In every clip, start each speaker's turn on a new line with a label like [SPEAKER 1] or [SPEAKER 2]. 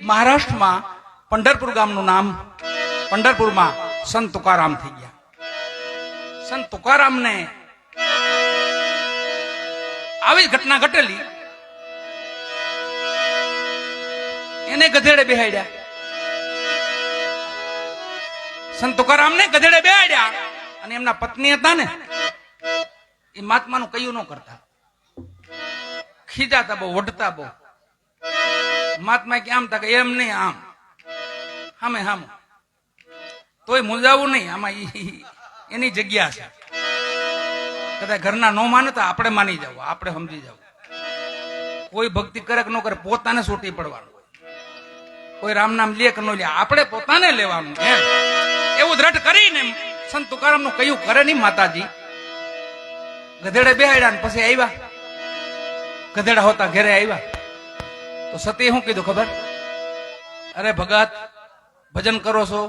[SPEAKER 1] મહારાષ્ટ્રમાં પંઢરપુર ગામનું નામ પંઢરપુરમાં સંત તુકારામ થઈ ગયા. સંત તુકારામને આવી ઘટના ઘટેલી, એને ગધેડે બેહાડ્યા. સંત તુકારામને ગધેડે બેહાડ્યા અને એમના પત્ની હતા ને એ મહાત્માનું કયું ન કરતા, ખીજાતા બહુ, વઢતા બહુ. મહાત્મા કે આમ તા કે એમ નહીં, આમ હામે હામ, તોય મૂંઝાવું નહીં, આમાં એની જગ્યા છે. કદાચ ઘરના ન માનતા આપણે માની જવું, આપણે સમજી જવું. કોઈ ભક્તિ કરે કે ન કરે પોતાને છૂટી પડવાનું, કોઈ રામ નામ લે કે ન લે આપણે પોતાને લેવાનું. એવું દ્રઢ કરીને સંત તુકારામ નું કયું કરે નહીં માતાજી. ગધેડે બેહાડ્યા ને પછી આવ્યા, ગધેડા હોતા ઘરે આવ્યા તો સતીએ શું કીધું ખબર? અરે ભગત, ભજન કરો છો,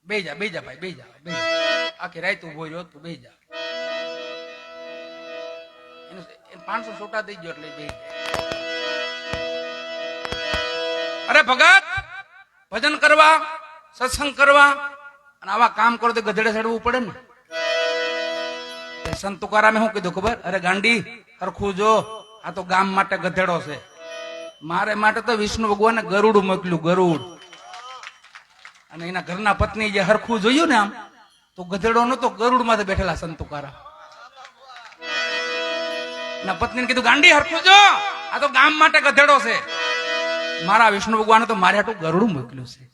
[SPEAKER 1] બેજા બેજા ભાઈ, બેજા બેજા, આખી રાત ઉભો રહ્યો તું, બેજા. 500 છોટા થઈ ગયો એટલે બેજા. અરે ભગત, ભજન કરવા, સત્સંગ કરવા અને આવા કામ કરો તો ગધેડે ચડવું પડે ને. સંત તુકારામે શું કીધું ખબર? અરે ગાંડી, હરખું જો, આ તો ગામ માટે ગધેડો છે, મારે માટે તો વિષ્ણુ ભગવાને ગરુડ મોકલ્યું, ગરુડ. અને એના ઘરના પત્ની જે હરખું જોયું ને આમ, તો ગધેડો નતો, ગરુડ માંથી બેઠેલા સંત તુકારામ. એના પત્નીને કીધું ગાંડી હરખું જો, આ તો ગામ માટે ગધેડો છે, મારા વિષ્ણુ ભગવાને તો મારે હાટું ગરુડ મોકલ્યું છે.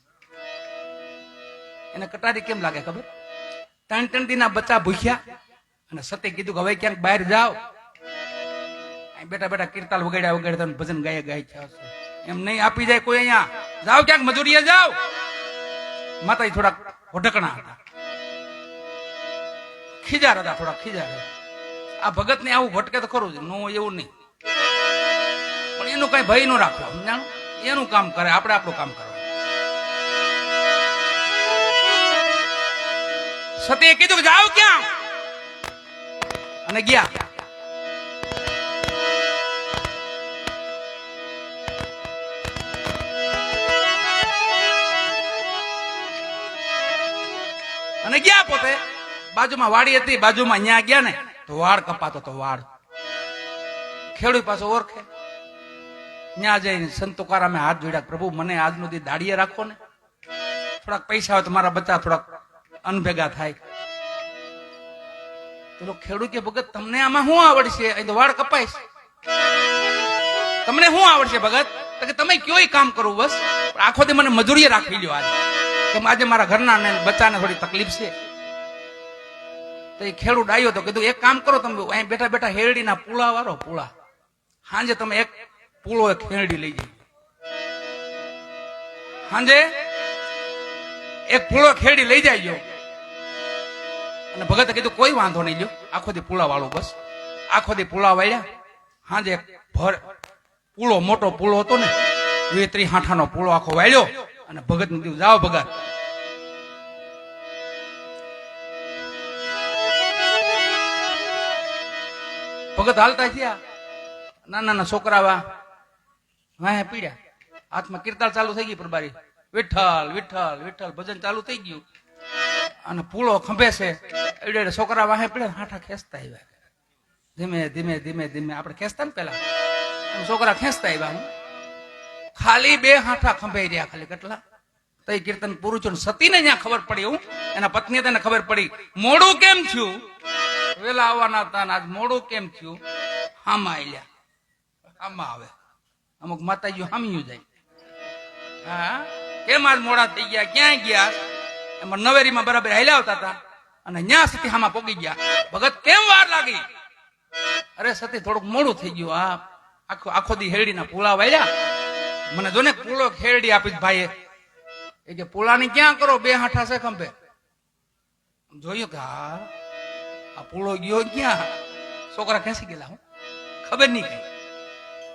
[SPEAKER 1] એને કટારી કેમ લાગે ખબર? 3 દિનના બચ્ચા ભૂખ્યા અને સતે કીધું કે હવે ક્યાંક બહાર જાઓ, બેટા બેટા કીર્તાલ વગાડ્યા વગાડતા ભજન ગાય ગાય છે, એમ નહીં આપી જાય કોઈ. અહીંયા જાઓ, ક્યાંક મજૂરીએ જાઓ. માતા થોડાક વઢકણા હતા, ખીજાર હતા, થોડા ખીજાર. આ ભગત ને આવું ભટકે તો ખરું જ, નો એવું નહીં, પણ એનું કઈ ભય નો રાખવો, સમજાણું? એનું કામ કરે, આપણે આપણું કામ કરવાનું. સતીએ કીધું કે જાઓ ક્યાં, અને ગયા. અને ગયા પોતે, બાજુમાં વાડી હતી, બાજુમાં ન્યા ગયા ને તો વાળ કપાતો તો વાળ. ખેડૂત પાછો ઓળખે, ન્યા જઈને સંત તુકારામે હાથ જોડ્યા, પ્રભુ મને આજનો દી દાડીએ રાખો ને, થોડાક પૈસા હોય તો મારા બચ્ચા થોડાક અનભેગા થાય. પેલો ખેડૂત કે ભગત તમને આમાં શું આવડશે? અહીં તો વાળ કપાય છે, તમને શું આવડશે ભગત? તો કે તમે કયોય કામ કરવું, બસ આખો દી મને મજૂરીએ રાખી લ્યો આજે, કેમ આજે મારા ઘરના ને બચ્ચાને થોડી તકલીફ છે. તો એ ખેડૂત આવ્યો તો કીધું એક કામ કરો, તમે અહીં બેઠા બેઠા હેરડીના પૂળા વાળો, પૂળા સાંજે તમે એક પૂળો એક હેરડી લઈ જાય, સાંજે એક પૂળો ખેડી લઈ જાય. અને ભગતે કીધું કોઈ વાંધો નહીં, લ્યો આખો દી પૂળા વાળું, બસ આખો દી પૂળા વાળ્યા. સાંજે ભર પૂળો, મોટો પૂળો હતો ને, 20-30 હાંઠાનો પૂળો આખો વાળ્યો. અને ભગત ને કીધું જાઓ ભગત. ભગત હાલતા થયા, નાના નાના છોકરા વાહે પીડ્યા, હાથમાં કીર્તાલ ચાલુ થઈ ગઈ, પરબારી વિઠ્ઠલ વિઠ્ઠલ વિઠ્ઠલ ભજન ચાલુ થઈ ગયું. અને પૂળો ખંભે છે, એડે છોકરા વાહે પીડે, હાંઠા ખેંચતા આવ્યા, ધીમે ધીમે ધીમે ધીમે. આપણે ખેંચતા ને પેલા, છોકરા ખેંચતા આવ્યા. ખાલી 2 હાંઠા ખંભે રહ્યા, ખાલી કેટલા. તો એ કીર્તન પૂરું થયું. સતીને ત્યાં ખબર પડી, હું એના પત્નીએ તેને ખબર પડી, મોડું કેમ થયું, વેલા આવવાના હતા આજ મોડું કેમ થયું. હામાં આવ્યા, હામાં આવે, અમુક માતાજીઓ હામ્યું જાય, હા કેમ આજ મોડા થઈ ગયા, ક્યાં ગયા? એમાં નવેરીમાં બરાબર હાલ્યા આવતા હતા અને ન્યા સતી હામાં પોગી ગયા. ભગત કેમ વાર લાગી? અરે સતી થોડુંક મોડું થઈ ગયું, આ આખો દી હેરડીના પૂળા વાળ્યા, મને જો ને પૂળો ખેરડી આપી ભાઈએ. એ કે પૂળાની ક્યાં કરો, 2 હાંઠા છે ખંભે. જોયું કે હા આ પૂળો ગયો ક્યાં? છોકરા ખેંચી ગયેલા, હું ખબર નહીં કઈ.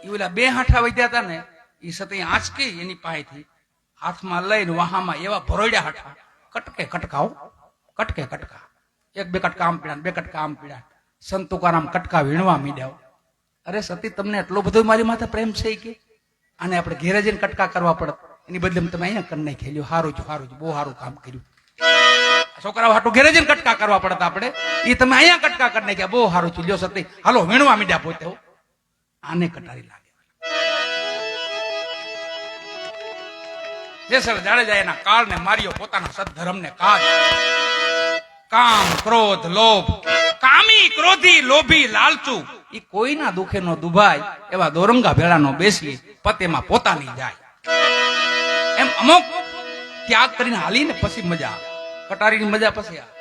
[SPEAKER 1] એ ઓલા 2 હાંઠા વધ્યા હતા ને, એ સતી આંચકી એની પાસેથી હાથમાં લઈને વાહામાં એવા ભરોડ્યા હાંઠા, કટકે કટકાઓ, કટકે કટકા, 1-2 કટકા આમ પીડા, 2 કટકા આમ પીડા. સંત તુકારામ કટકા વીણવા મીડ્યા. અરે સતી તમને એટલો બધો મારી માથે પ્રેમ છે કે આને આપણે ઘેરે જઈને કટકા કરવા પડત, એની બદલે તમે અહીંયા કરી નાખી લ્યો. હારું જ બહુ સારું કામ કર્યું. છોકરાઓ હાટું ઘેરે જઈને કટકા કરવા પડત આપણે, એ તમે અહીંયા કટકા કરી નાખ્યા, બહુ સારું છે. લ્યો સતી હાલો વીણવા મીડ્યા પોતે. આને કટારી લાગે. જેસર જાડેજા એના કાળને માર્યો, પોતાના સદધર્મને કાજ. કામ ક્રોધ લોભ, કામી ક્રોધી લોભી લાલચુ, એ કોઈના દુખે નો દુભાય, એવા દોરંગા ભેળાનો બેસી પતેમાં પોતાની જાય. એમ અમુક ત્યાગ કરીને હાલીને પછી મજા આવે. કટારીની મજા પછી આવે.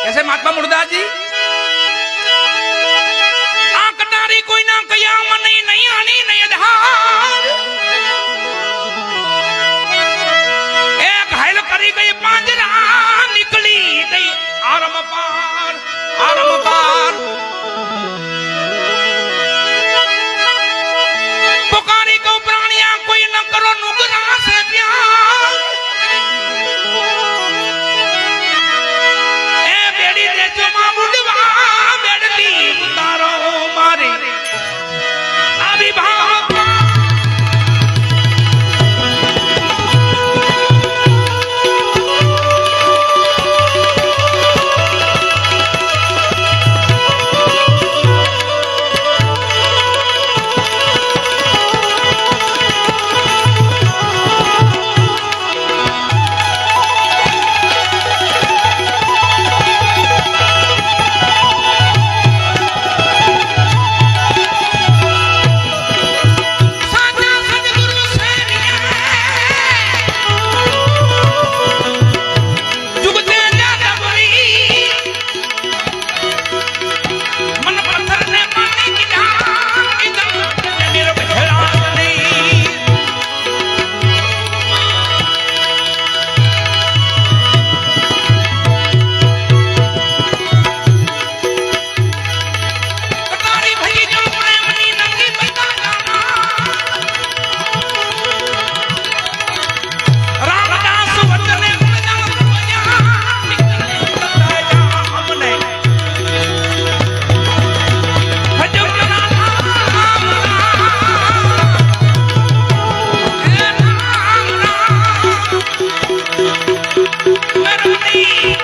[SPEAKER 1] ऐसे महात्मा मुर्दाजी आ कटारी कोई ना कया मन नहीं आनी नहीं अधार एक घायल करी गई पांजरा निकली गई आरम पार पुकारी को प्राणिया कोई न करो नुगरा से प्यार Let me